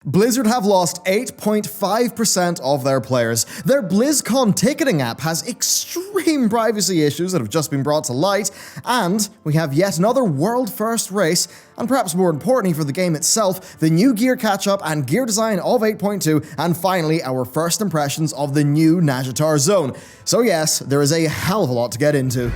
Blizzard have lost 8.5% of their players. Their Blizzcon ticketing app has extreme privacy issues that have just been brought to light, and we have yet another world-first race, and perhaps more importantly for the game itself, the new gear catch-up and gear design of 8.2, and finally our first impressions of the new Nazjatar zone. So yes, there is a hell of a lot to get into.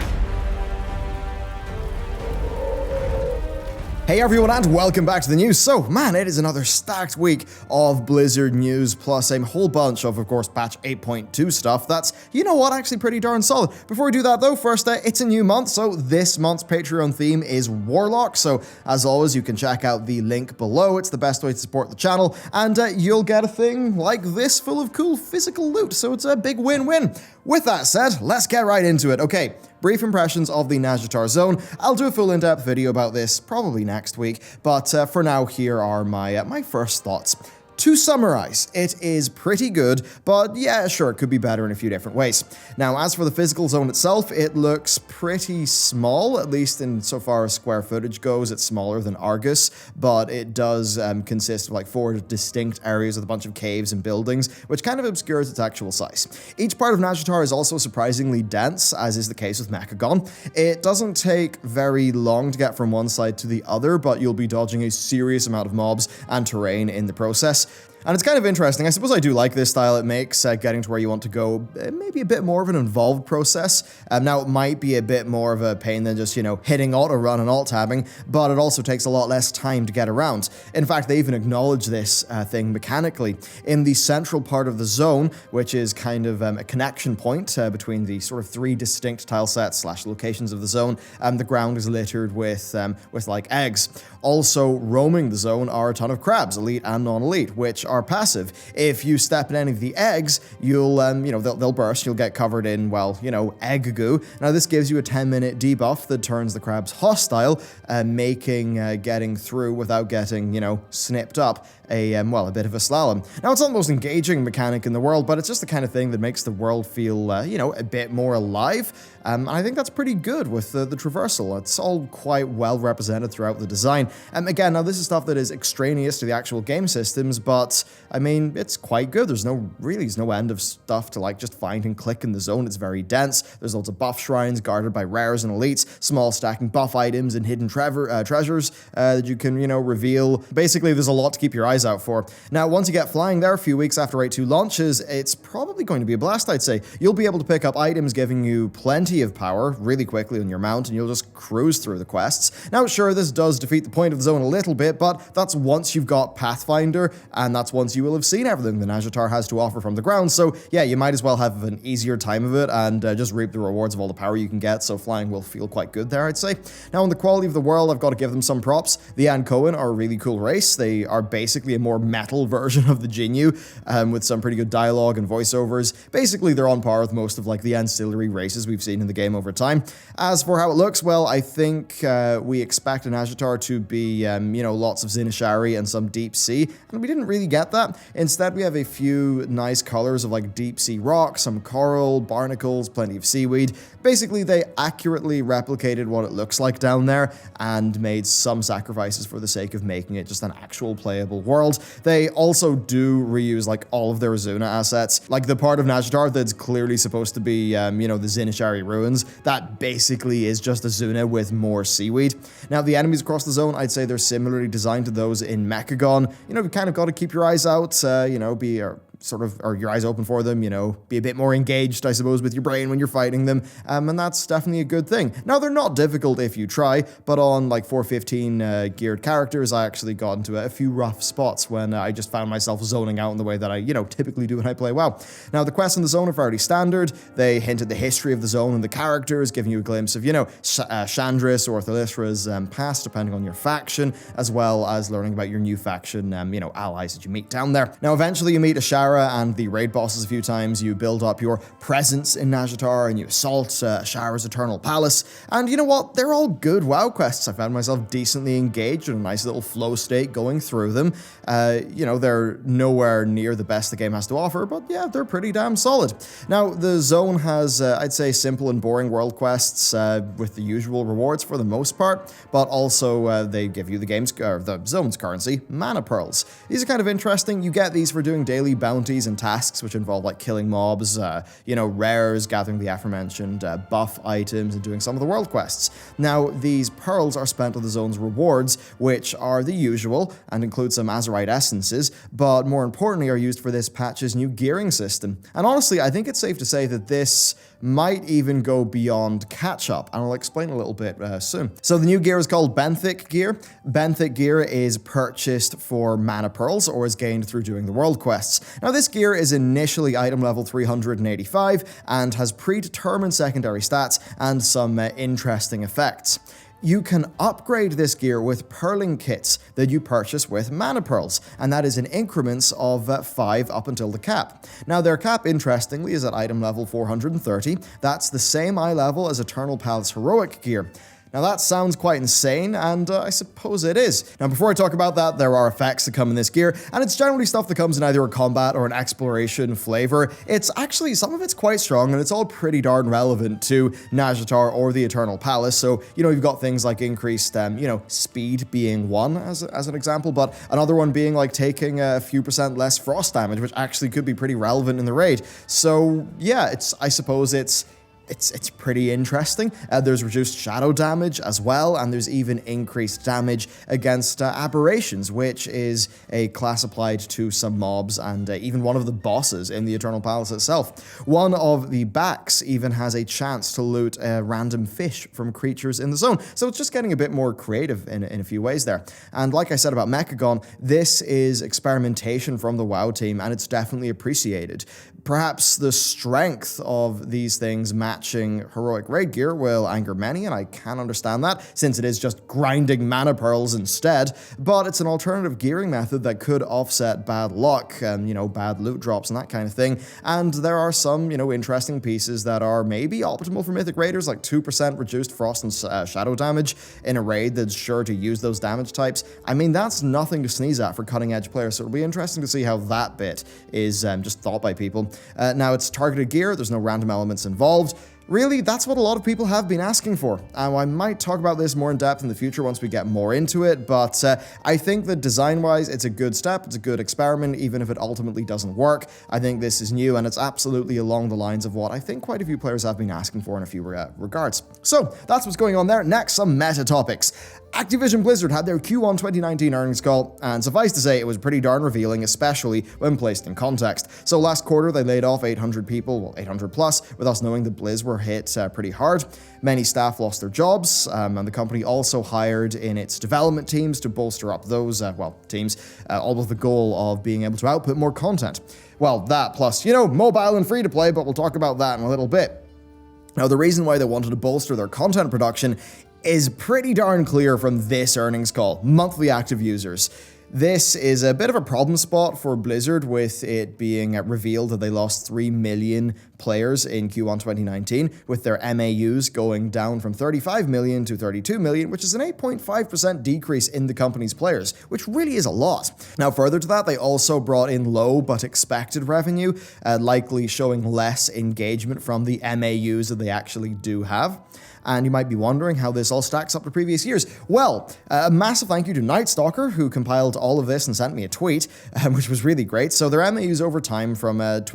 Hey everyone, and welcome back to the news. So, man, it is another stacked week of Blizzard news, plus a whole bunch of course, patch 8.2 stuff that's, you know what, actually pretty darn solid. Before we do that though, first, it's a new month, so this month's Patreon theme is Warlock, so as always, you can check out the link below. It's the best way to support the channel, and you'll get a thing like this full of cool physical loot, so it's a big win-win. With that said, let's get right into it. Okay, brief impressions of the Nazjatar zone. I'll do a full in-depth video about this probably next week, but for now, here are my first thoughts. To summarize, it is pretty good, but yeah, sure, it could be better in a few different ways. Now, as for the physical zone itself, it looks pretty small, at least in so far as square footage goes. It's smaller than Argus, but it does consist of like 4 distinct areas with a bunch of caves and buildings, which kind of obscures its actual size. Each part of Nazjatar is also surprisingly dense, as is the case with Mechagon. It doesn't take very long to get from one side to the other, but you'll be dodging a serious amount of mobs and terrain in the process. And it's kind of interesting. I suppose I do like this style. It makes getting to where you want to go maybe a bit more of an involved process. Now, it might be a bit more of a pain than just, hitting auto run and alt tabbing, but it also takes a lot less time to get around. In fact, they even acknowledge this thing mechanically. In the central part of the zone, which is kind of a connection point between the sort of 3 distinct tile sets / locations of the zone, the ground is littered with like eggs. Also, roaming the zone are a ton of crabs, elite and non-elite, which are passive. If you step in any of the eggs, you'll, they'll burst, you'll get covered in, well, egg goo. Now, this gives you a 10-minute debuff that turns the crabs hostile, making getting through without getting, snipped up a bit of a slalom. Now, it's not the most engaging mechanic in the world, but it's just the kind of thing that makes the world feel, a bit more alive. And I think that's pretty good with the traversal. It's all quite well represented throughout the design. Again, now this is stuff that is extraneous to the actual game systems, but I mean, it's quite good. There's no end of stuff to just find and click in the zone. It's very dense. There's loads of buff shrines guarded by rares and elites, small stacking buff items and hidden treasures that you can, reveal. Basically, there's a lot to keep your eyes out for. Now, once you get flying there a few weeks after 8.2 launches, it's probably going to be a blast, I'd say. You'll be able to pick up items giving you plenty of power really quickly on your mount, and you'll just cruise through the quests. Now, sure, this does defeat the point of the zone a little bit, but that's once you've got Pathfinder, and that's once you will have seen everything the Nazjatar has to offer from the ground, so yeah, you might as well have an easier time of it and just reap the rewards of all the power you can get, so flying will feel quite good there, I'd say. Now, on the quality of the world, I've got to give them some props. The Ankoan are a really cool race. They are basically a more metal version of the Jinyu, with some pretty good dialogue and voiceovers. Basically, they're on par with most of the ancillary races we've seen in the game over time. As for how it looks, well, I think we expect an Nazjatar to be, lots of Zinashari and some deep sea, and we didn't really get that. Instead, we have a few nice colors of deep sea rock, some coral, barnacles, plenty of seaweed. Basically, they accurately replicated what it looks like down there and made some sacrifices for the sake of making it just an actual playable world. They also do reuse all of their Azuna assets, the part of Nazjatar that's clearly supposed to be, the Zinashari ruins. That basically is just Azuna with more seaweed. Now, the enemies across the zone, I'd say they're similarly designed to those in Mechagon. You kind of got to keep your eyes out, or your eyes open for them, be a bit more engaged, I suppose, with your brain when you're fighting them, and that's definitely a good thing. Now, they're not difficult if you try, but on 415 geared characters, I actually got into a few rough spots when I just found myself zoning out in the way that I, typically do when I play WoW. Now, the quests in the zone are fairly standard. They hint at the history of the zone and the characters, giving you a glimpse of, Chandris or Thalithra's past, depending on your faction, as well as learning about your new faction, allies that you meet down there. Now, eventually you meet Ashara, Terra and the raid bosses a few times, you build up your presence in Nazjatar, and you assault Shara's Eternal Palace, and you know what? They're all good WoW quests. I found myself decently engaged in a nice little flow state going through them. You know, they're nowhere near the best the game has to offer, but yeah, they're pretty damn solid. Now, the zone has, I'd say, simple and boring world quests with the usual rewards for the most part, but also they give you the zone's currency, mana pearls. These are kind of interesting. You get these for doing daily bounties and tasks, which involve like killing mobs, you know, rares, gathering the aforementioned buff items, and doing some of the world quests. Now, these pearls are spent on the zone's rewards, which are the usual and include some Azerite essences, but more importantly are used for this patch's new gearing system. And honestly, I think it's safe to say that this might even go beyond catch-up, and I'll explain a little bit soon. So the new gear is called Benthic Gear. Benthic Gear is purchased for mana pearls or is gained through doing the world quests. Now, this gear is initially item level 385 and has predetermined secondary stats and some interesting effects. You can upgrade this gear with pearling kits that you purchase with mana pearls, and that is in increments of 5 up until the cap. Now, their cap, interestingly, is at item level 430. That's the same eye level as Eternal Palace heroic gear. Now that sounds quite insane, and I suppose it is. Now before I talk about that, there are effects that come in this gear, and it's generally stuff that comes in either a combat or an exploration flavor. It's actually, some of it's quite strong, and it's all pretty darn relevant to Nazjatar or the Eternal Palace. So, you know, you've got things like increased, you know, speed being one as an example, but another one being like taking a few % less frost damage, which actually could be pretty relevant in the raid. So yeah, I suppose it's pretty interesting. There's reduced shadow damage as well, and there's even increased damage against aberrations, which is a class applied to some mobs and even one of the bosses in the Eternal Palace itself. One of the backs even has a chance to loot random fish from creatures in the zone, so it's just getting a bit more creative in a few ways there. And like I said about Mechagon, this is experimentation from the WoW team, and it's definitely appreciated. Perhaps the strength of these things matching heroic raid gear will anger many, and I can understand that, since it is just grinding mana pearls instead, but it's an alternative gearing method that could offset bad luck and, you know, bad loot drops and that kind of thing, and there are some, you know, interesting pieces that are maybe optimal for Mythic Raiders, like 2% reduced frost and shadow damage in a raid that's sure to use those damage types. I mean, that's nothing to sneeze at for cutting-edge players, so it'll be interesting to see how that bit is just thought by people. Now, it's targeted gear, there's no random elements involved. Really, that's what a lot of people have been asking for. I might talk about this more in depth in the future once we get more into it, but I think that design-wise, it's a good step, it's a good experiment, even if it ultimately doesn't work. I think this is new, and it's absolutely along the lines of what I think quite a few players have been asking for in a few regards. So, that's what's going on there. Next, some meta topics. Activision-Blizzard had their Q1 2019 earnings call, and suffice to say, it was pretty darn revealing, especially when placed in context. So last quarter, they laid off 800 people, well, 800 plus, with us knowing that Blizz were hit pretty hard. Many staff lost their jobs, and the company also hired in its development teams to bolster up those, teams, all with the goal of being able to output more content. Well, that plus, you know, mobile and free-to-play, but we'll talk about that in a little bit. Now, the reason why they wanted to bolster their content production is pretty darn clear from this earnings call: monthly active users. This is a bit of a problem spot for Blizzard, with it being revealed that they lost 3 million players in Q1 2019, with their MAUs going down from 35 million to 32 million, which is an 8.5% decrease in the company's players, which really is a lot. Now, further to that, they also brought in low but expected revenue, likely showing less engagement from the MAUs that they actually do have. And you might be wondering how this all stacks up to previous years. Well, a massive thank you to Nightstalker, who compiled all of this and sent me a tweet, which was really great. So their MAUs over time from Q1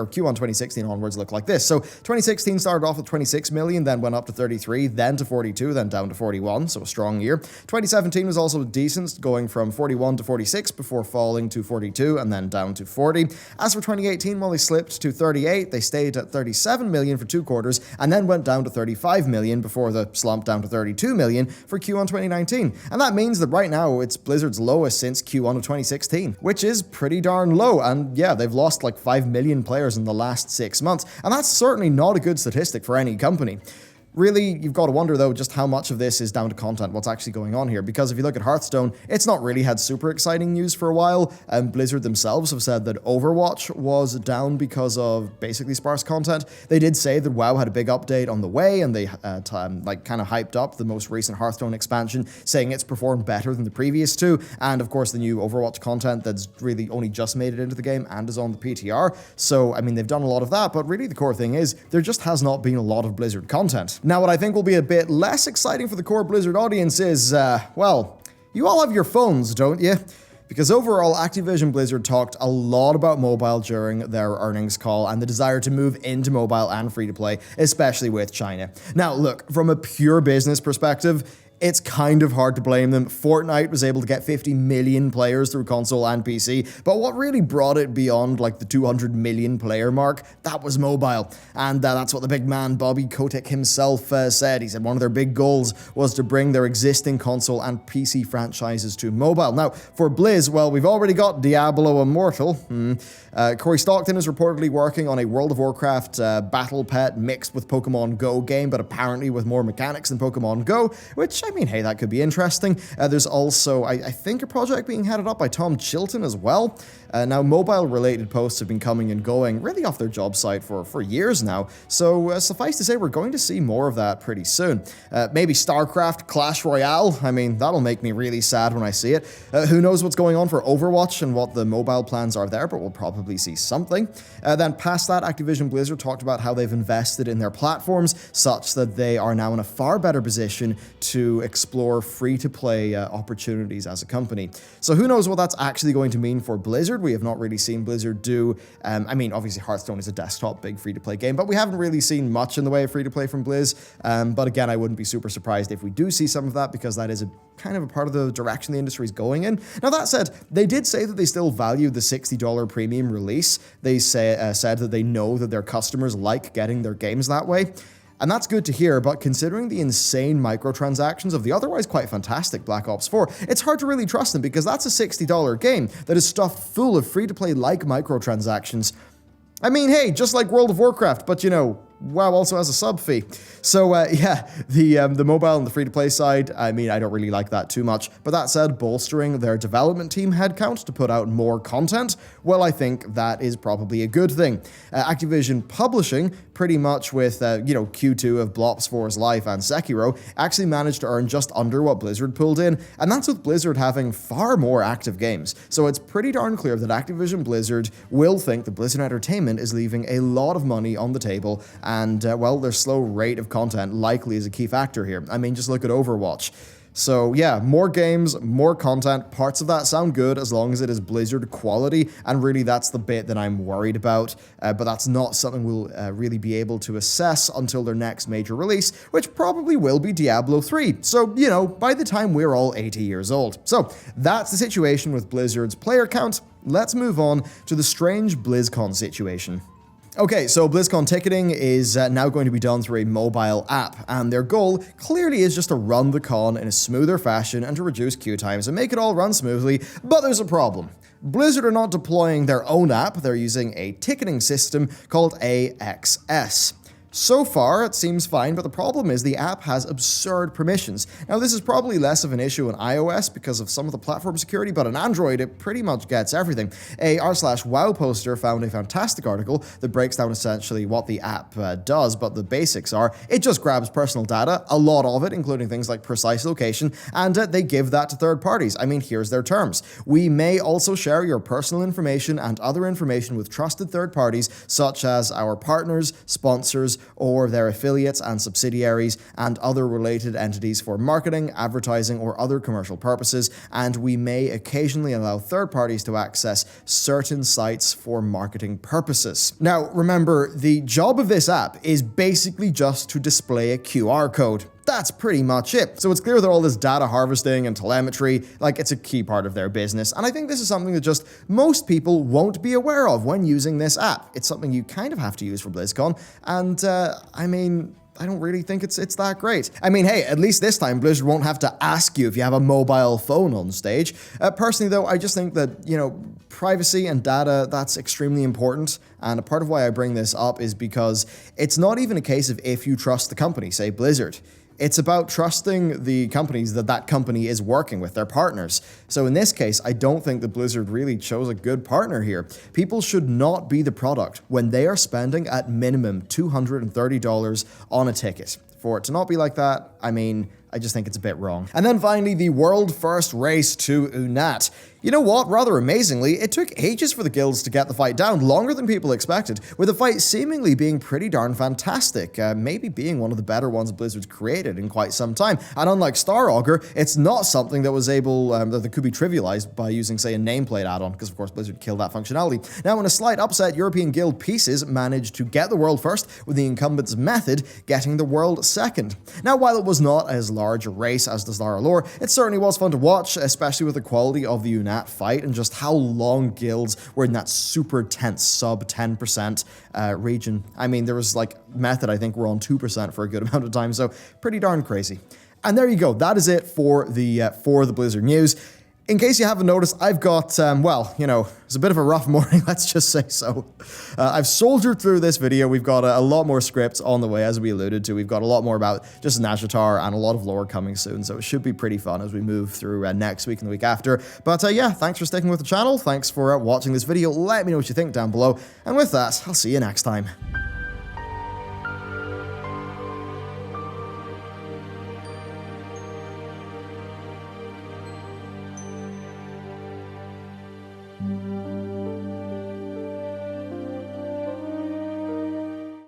2016 onwards look like this. So 2016 started off with 26 million, then went up to 33, then to 42, then down to 41, so a strong year. 2017 was also decent, going from 41 to 46 before falling to 42 and then down to 40. As for 2018, well, they slipped to 38. They stayed at 37 million for 2 quarters and then went down to 35 million before the slump down to 32 million for Q1 2019. And that means that right now it's Blizzard's lowest since Q1 of 2016, which is pretty darn low. And yeah, they've lost like 5 million players in the last 6 months. And that's certainly not a good statistic for any company. Really, you've got to wonder, though, just how much of this is down to content, what's actually going on here. Because if you look at Hearthstone, it's not really had super exciting news for a while. Blizzard themselves have said that Overwatch was down because of basically sparse content. They did say that WoW had a big update on the way, and they kind of hyped up the most recent Hearthstone expansion, saying it's performed better than the previous two. And of course, the new Overwatch content that's really only just made it into the game and is on the PTR. So, I mean, they've done a lot of that, but really the core thing is there just has not been a lot of Blizzard content. Now, what I think will be a bit less exciting for the core Blizzard audience is, well, you all have your phones, don't you? Because overall, Activision Blizzard talked a lot about mobile during their earnings call and the desire to move into mobile and free-to-play, especially with China. Now, look, from a pure business perspective, it's kind of hard to blame them. Fortnite was able to get 50 million players through console and PC, but what really brought it beyond like the 200 million player mark, that was mobile. And that's what the big man Bobby Kotick himself said. He said one of their big goals was to bring their existing console and PC franchises to mobile. Now, for Blizz, well, we've already got Diablo Immortal. Corey Stockton is reportedly working on a World of Warcraft battle pet mixed with Pokemon Go game, but apparently with more mechanics than Pokemon Go, which, I mean, hey, that could be interesting. There's also, I think, a project being headed up by Tom Chilton as well. Now, mobile-related posts have been coming and going really off their job site for years now, so suffice to say, we're going to see more of that pretty soon. Maybe StarCraft Clash Royale. I mean, that'll make me really sad when I see it. Who knows what's going on for Overwatch and what the mobile plans are there, but we'll probably see something. Then past that, Activision Blizzard talked about how they've invested in their platforms such that they are now in a far better position to explore free-to-play opportunities as a company. So who knows what that's actually going to mean for Blizzard. We have not really seen Blizzard do, I mean, obviously Hearthstone is a desktop big free-to-play game, but we haven't really seen much in the way of free-to-play from Blizz. But again, I wouldn't be super surprised if we do see some of that, because that is a kind of a part of the direction the industry is going in. Now, that said, they did say that they still value the $60 premium release. They said that they know that their customers like getting their games that way. And that's good to hear, but considering the insane microtransactions of the otherwise quite fantastic Black Ops 4, it's hard to really trust them, because that's a $60 game that is stuffed full of free-to-play-like microtransactions. I mean, hey, just like World of Warcraft, but you know, WoW also has a sub fee. So yeah, the mobile and the free-to-play side, I mean, I don't really like that too much. But that said, bolstering their development team headcount to put out more content, well, I think that is probably a good thing. Activision Publishing, pretty much with, Q2 of Blops 4's Life and Sekiro, actually managed to earn just under what Blizzard pulled in, and that's with Blizzard having far more active games. So it's pretty darn clear that Activision Blizzard will think that Blizzard Entertainment is leaving a lot of money on the table, and, well, their slow rate of content likely is a key factor here. I mean, just look at Overwatch. So yeah, more games, more content, parts of that sound good as long as it is Blizzard quality, and really that's the bit that I'm worried about, but that's not something we'll really be able to assess until their next major release, which probably will be Diablo 3, so, you know, by the time we're all 80 years old. So that's the situation with Blizzard's player count. Let's move on to the strange Blizzcon situation. Okay, so BlizzCon ticketing is now going to be done through a mobile app, and their goal clearly is just to run the con in a smoother fashion and to reduce queue times and make it all run smoothly, but there's a problem. Blizzard are not deploying their own app, they're using a ticketing system called AXS. So far, it seems fine, but the problem is the app has absurd permissions. Now, this is probably less of an issue on iOS because of some of the platform security, but on Android, it pretty much gets everything. A r/wow poster found a fantastic article that breaks down essentially what the app does, but the basics are, it just grabs personal data, a lot of it, including things like precise location, and they give that to third parties. I mean, here's their terms. We may also share your personal information and other information with trusted third parties, such as our partners, sponsors, or their affiliates and subsidiaries and other related entities for marketing, advertising, or other commercial purposes, and we may occasionally allow third parties to access certain sites for marketing purposes. Now, remember, the job of this app is basically just to display a QR code. That's pretty much it. So it's clear that all this data harvesting and telemetry, like, it's a key part of their business. And I think this is something that just most people won't be aware of when using this app. It's something you kind of have to use for BlizzCon. And, I mean, I don't really think it's that great. I mean, hey, at least this time Blizzard won't have to ask you if you have a mobile phone on stage. Personally, though, I just think that, privacy and data, that's extremely important. And a part of why I bring this up is because it's not even a case of if you trust the company, say Blizzard. It's about trusting the companies that company is working with, their partners. So in this case, I don't think that Blizzard really chose a good partner here. People should not be the product when they are spending at minimum $230 on a ticket. For it to not be like that, I mean, I just think it's a bit wrong. And then finally, the world first race to Unat. You know what? Rather amazingly, it took ages for the guilds to get the fight down, longer than people expected, with the fight seemingly being pretty darn fantastic, maybe being one of the better ones Blizzard's created in quite some time. And unlike Star Augur, it's not something that was able, that could be trivialized by using, say, a nameplate add-on, because of course Blizzard killed that functionality. Now, in a slight upset, European Guild Pieces managed to get the world first, with the incumbent's Method getting the world second. Now, while it was not as large a race as the Star Allure, it certainly was fun to watch, especially with the quality of the Unat fight and just how long guilds were in that super tense sub 10% region. I mean, there was like Method, I think, were on 2% for a good amount of time, so pretty darn crazy. And there you go. That is it for the Blizzard news. In case you haven't noticed, I've got, it's a bit of a rough morning, let's just say so. I've soldiered through this video. We've got a lot more scripts on the way, as we alluded to. We've got a lot more about just Nazjatar and a lot of lore coming soon, so it should be pretty fun as we move through next week and the week after. But yeah, thanks for sticking with the channel. Thanks for watching this video. Let me know what you think down below. And with that, I'll see you next time.